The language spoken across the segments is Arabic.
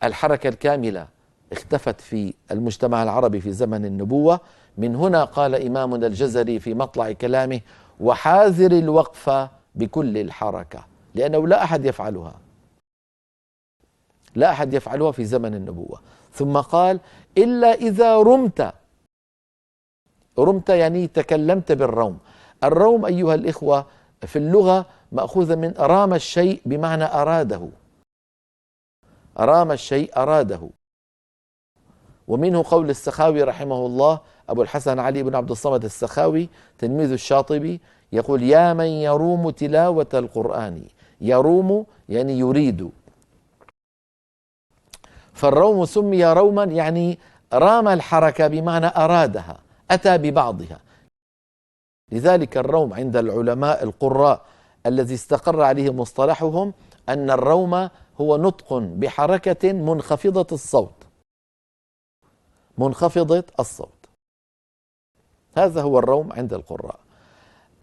الحركة الكاملة اختفت في المجتمع العربي في زمن النبوة. من هنا قال إمامنا الجزري في مطلع كلامه: وحاذر الوقف بكل الحركة، لأنه لا أحد يفعلها، لا أحد يفعلها في زمن النبوة. ثم قال: إلا إذا رمت. رمت يعني تكلمت بالروم. الروم أيها الإخوة في اللغة مأخوذة من رام الشيء بمعنى أراده، رام الشيء أراده. ومنه قول السخاوي رحمه الله، أبو الحسن علي بن عبد الصمد السخاوي تلميذ الشاطبي، يقول: يا من يروم تلاوة القرآن. يروم يعني يريد، فالروم سمي روما يعني رام الحركة بمعنى أرادها، أتى ببعضها. لذلك الروم عند العلماء القراء الذي استقر عليه مصطلحهم أن الروم هو نطق بحركة منخفضة الصوت، منخفضة الصوت. هذا هو الروم عند القراء.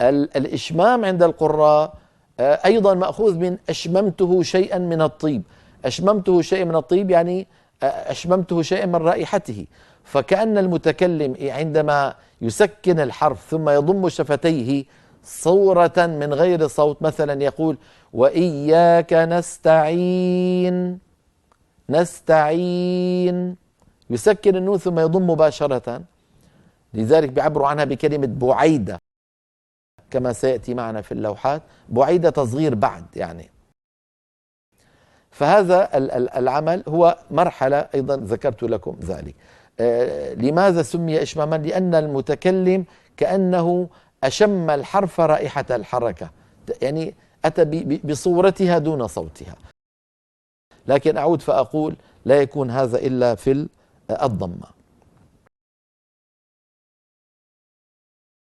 الإشمام عند القراء أيضا مأخوذ من أشممته شيئا من الطيب. أشممته شيئا من الطيب يعني أشممته شيئا من رائحته. فكأن المتكلم عندما يسكن الحرف ثم يضم شفتيه صورة من غير صوت، مثلا يقول: وإياك نستعين. نستعين، يسكن النون ثم يضم مباشرة. لذلك بيعبروا عنها بكلمة بعيدة كما سيأتي معنا في اللوحات. بعيدة تصغير بعد يعني. فهذا العمل هو مرحلة أيضا ذكرت لكم ذلك. لماذا سمي إشماما؟ لأن المتكلم كأنه أشم الحرف رائحة الحركة، يعني أتى بصورتها دون صوتها. لكن أعود فأقول: لا يكون هذا إلا في الضمة.